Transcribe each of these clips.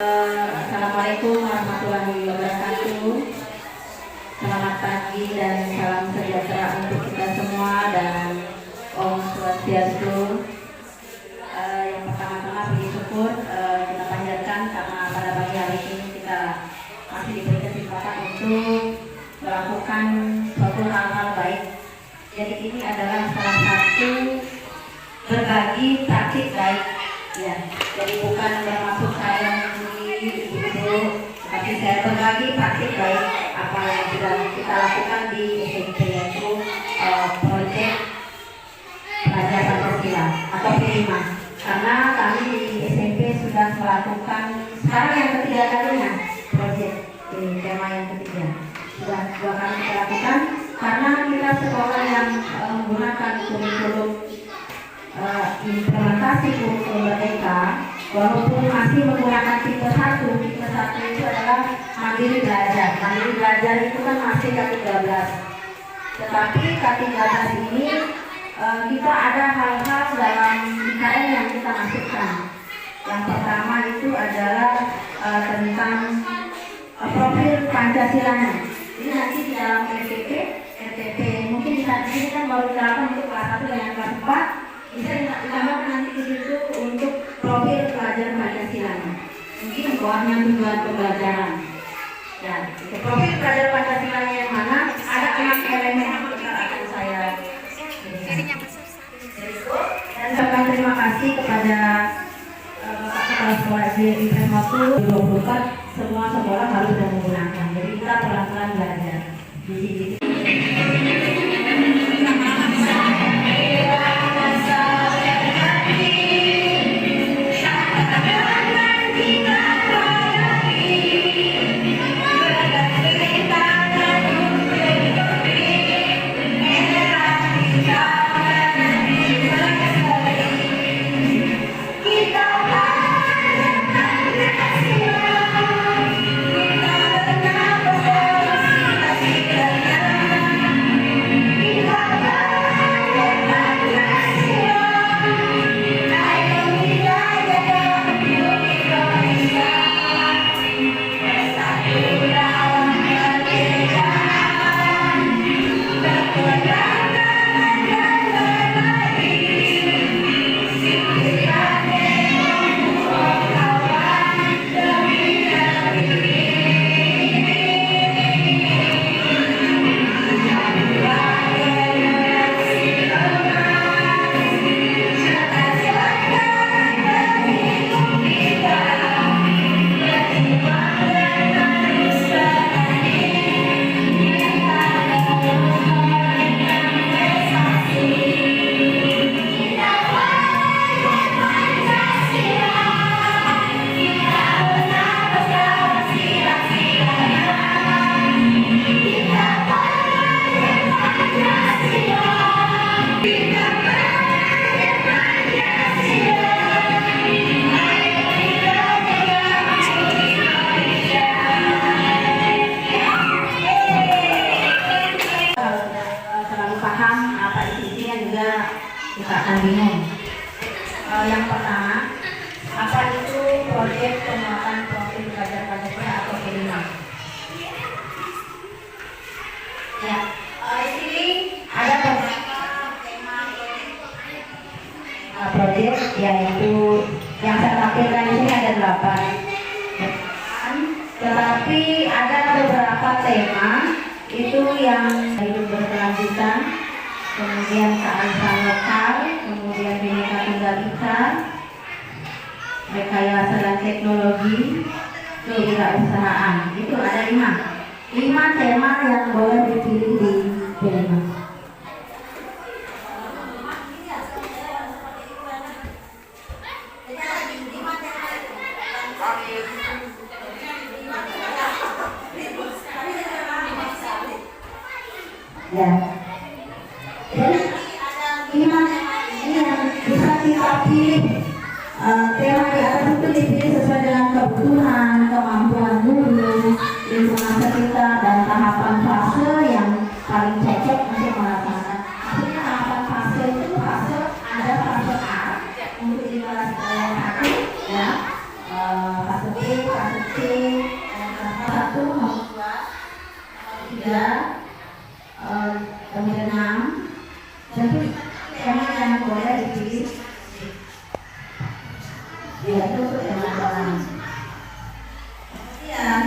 Assalamualaikum warahmatullahi wabarakatuh. Selamat pagi dan salam sejahtera untuk kita semua dan Om Swastiastu. Yang pertama-tama puji syukur kita panjatkan karena pada pagi hari ini kita masih diberi kesempatan untuk melakukan suatu hal-hal baik. Jadi ini adalah salah satu berbagi praktik baik. Ya, jadi bukan bermaksud saya tapi saya berbagi praktik baik apa yang sudah kita lakukan di SMP, yaitu proyek pelajar Pancasila atau P5. Karena kami di SMP sudah melakukan sekarang yang ketiga kalinya proyek ini, tema yang ketiga sudah 2 kali kita lakukan karena kita sekolah yang menggunakan kurikulum implementasi kurikulum merdeka. Walaupun masih menggunakan tipe 1 itu adalah mandiri belajar. Mandiri belajar itu kan masih K13. Tetapi K13 ini kita ada hal-hal dalam IKN yang kita masukkan. Yang pertama itu adalah tentang profil Pancasilanya. Ini nanti di dalam RTP mungkin di saat ini kan baru diterapkan untuk kelas 1 dan kelas 4. Bisa ditambahkan nanti di situ untuk profil pelajar Pancasila. Mungkin bawahnya tujuan pembelajaran. Ya, profil pelajar Pancasila yang mana ada 6 elemen yang akan saya dan saya terima kasih kepada Bapak Kepala Sekolah SD Infrematu 24. Semua sekolah harus sudah menggunakan. Jadi kita pelan-pelan belajar di sini. Kita akan bingung. Yang pertama, apa itu proyek penguatan profil pelajar Pancasila atau P5? Ya, di sini ada beberapa tema proyek, yaitu yang saya tampilkan di sini ada 8. Tetapi ada beberapa tema itu yang hidup berkelanjutan, kemudian kearifan lokal, kemudian Bhinneka Tunggal Ika, rekayasa dan teknologi, kewirausahaan. Itu ada 5 tema yang boleh dipilih di P5. Ya. Ini yang bisa kita pilih. Tema di atas itu dipilih sesuai dengan kebutuhan, kemampuan guru, lingkungan sekitar, dan tahapan fase yang paling cocok untuk melaksanakan. Maksudnya tahapan fase itu ada fase A untuk di kelas 1, ya, fase B, 3, kemudian 6. Tentu tema yang boleh dipilih yaitu untuk tema orang. Kemudian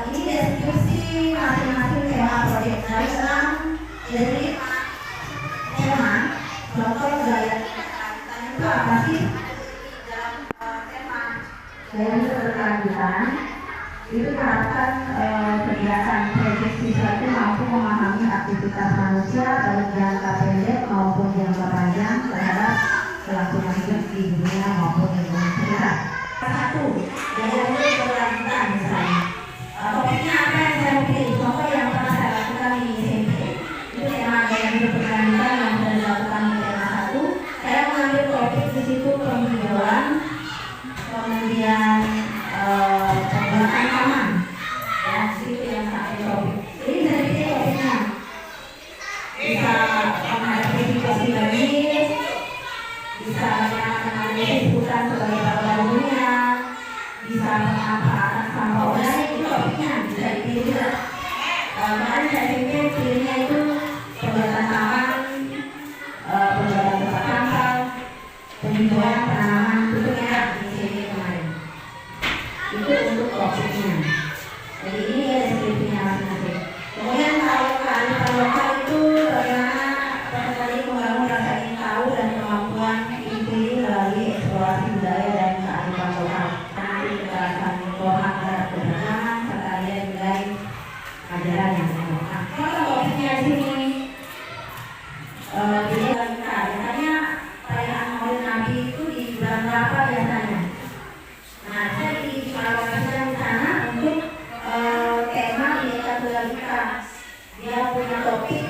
ini deskripsi masing-masing tema proyek dari 6 jadi tema contoh gaya itu apa sih dalam tema gaya berkelanjutan itu diharapkan kegiatan proyek siswa itu mampu memahami aktivitas manusia baik jangka pendek maupun jangka panjang terhadap kelangsungan hidup di dunia maupun lingkungan sekitar. Satu, gaya berkelanjutan misalnya. Topiknya apa yang saya pilih? Contoh yang pernah saya lakukan di SMP itu tema gaya berkelanjutan yang sudah dilakukan di tema 1. Saya mengambil topik di situ penghijauan, kemudian pembuatan taman, ya itu yang satu topik. Ini bisa dipilih topiknya, bisa menghadapi situasi banjir, bisa mengenai hutan sebagai pahlawan dunia, bisa memanfaatkan sampah organik, itu topiknya bisa dipilih juga. Kemarin saya pilihnya itu pembuatan taman, pembuatan tempat sampah, penghijauan, penanaman itu merah di sini kemarin. Itu untuk topiknya. Jadi ini ya deskripsinya masing-masing. Kemudian kalau kearifan lokal itu bagaimana peserta membangun rasa ingin tahu dan kemampuan dipilih melalui eksplorasi budaya dan kearifan lokal. Nanti kekerasan lingkungan terhadap keberagaman serta nilai ajaran yang benar. Nah, kalau topiknya di sini biasanya perayaan Maulid Nabi itu di bulan berapa biasanya? Nah, saya dialokasikan di sana untuk tema Bineka Tunggal Ika. Dia punya topik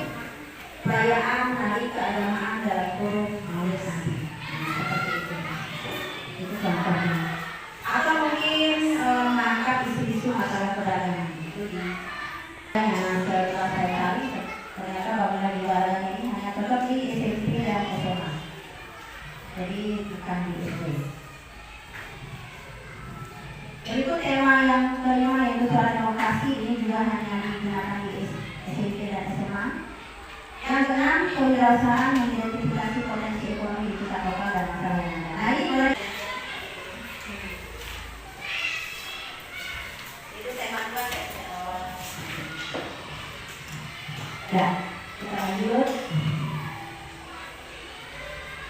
perayaan hari keagamaan dalam kurung Maulid Nabi. Nah, seperti itu. Itu contohnya. Atau mungkin mengangkat isu-isu masalah perdagangan. Itu di yang setelah saya cari ternyata bangunan jualannya ini hanya tetap di SMP dan SMA. Jadi bukan di SD. Berikut tema yang kelima yaitu suara demokrasi. Ini juga hanya digunakan di SMP dan SMA. Yang keenam, kewirausahaan mengidentifikasi potensi ekonomi di tingkat lokal dan masalah yang ada. Nah, ini mulai itu tema 2 ya. Kita lanjut.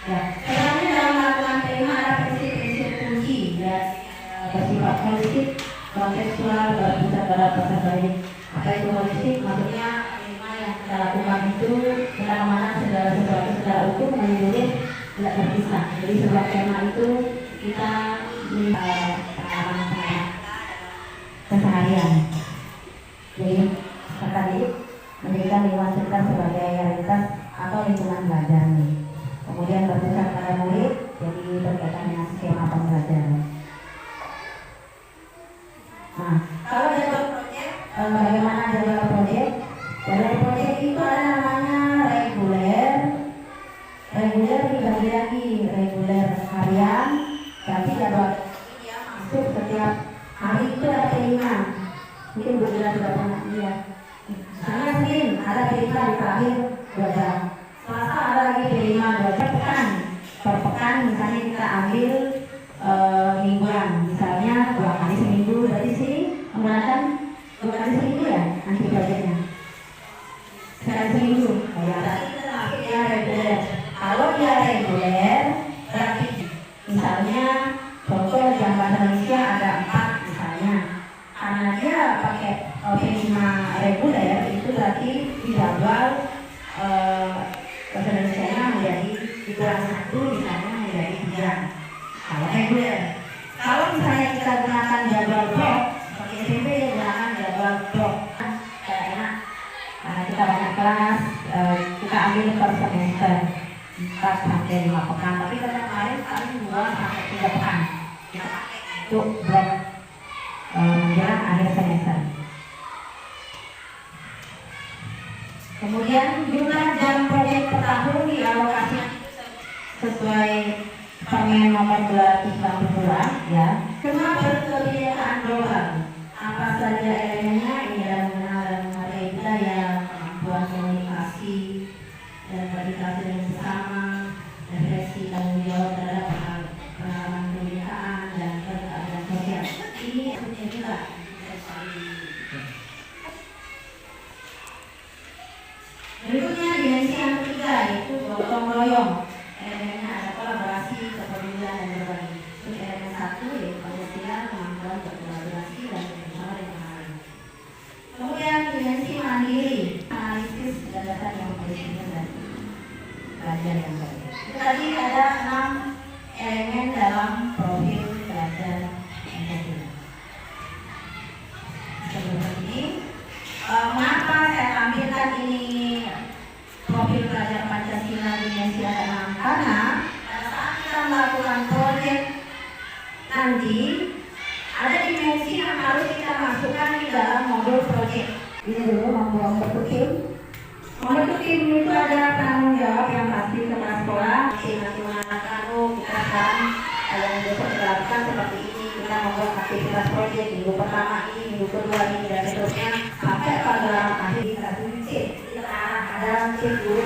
Ya, selanjutnya dalam melakukan tema ada prinsip-prinsip kunci dan bersifat holistik, kontekstual, berpusat pada peserta didik. Apa itu holistik? Maksudnya tema yang kita lakukan itu kita memandang segala sesuatu secara utuh, menyeluruh, tidak terpisah. Jadi sebuah tema itu kita pengalaman keseharian. Jadi peserta didik menjadikan lingkungan sekitar sebagai realitas atau lingkungan belajar nih. Kemudian berpusat pada murid, jadi berkaitan dengan skema pembelajaran. Nah, kalau jadwal proyek, bagaimana jadwal proyek? Jadwal proyek itu ada namanya reguler. Reguler dibagi lagi, reguler harian, tapi jadwal dia masuk setiap hari itu ada keinginan. Mungkin berbeda sudah pernah lihat. Misalnya Senin ada cerita di terakhir 2 jam. Selasa ada lagi P5 2 jam pekan. Per pekan misalnya kita ambil mingguan, misalnya 2 kali seminggu. Berarti sini menggunakan 2 kali seminggu ya nanti proyeknya. Sekali seminggu. Ya reguler. Kalau dia reguler berarti misalnya contoh jam bahasa Indonesia ada 4 misalnya. Karena dia pakai P5 reguler itu berarti dijadwal bahasa Indonesia menjadi dikurang 1 misalnya menjadi 3 kalau reguler. Kalau misalnya kita gunakan jadwal blok seperti SMP gunakan jadwal blok kayak enak karena kita banyak kelas, kita ambil per semester 4 sampai 5 pekan, tapi kalau kemarin paling 2 sampai 3 pekan kita pakai untuk blok menjelang akhir semester. Kemudian jumlah jam proyek per tahun dialokasikan sesuai Permen nomor 292 ya. Semua berkebiasaan global. Apa saja elemennya ini adalah mengenal dan juga. Berikutnya dimensi yang ketiga yaitu gotong royong. Elemennya ada kolaborasi, kepedulian, dan berbagi. Untuk elemen satu yaitu pengertian, kemampuan berkolaborasi dan bersama dengan lain. Kemudian dimensi mandiri, analisis gagasan yang berisiko dan belajar yang baik. Itu tadi ada 6 elemen dalam profil belajar Pancasila. Sebelum ini, mengapa saya tampilkan ini profil belajar Pancasila dimensi ada 6? Karena pada saat kita melakukan proyek nanti ada dimensi yang harus kita masukkan di dalam modul proyek. Ini dulu membentuk tim. Membentuk tim itu ada tanggung jawab yang pasti kepala sekolah. Masing-masing mengatakan, kita sekarang yang besok dilakukan seperti ini. Kita membuat aktivitas proyek minggu pertama ini, minggu kedua ini, dan seterusnya sampai pada akhir kita tulis C. Kita ada C guru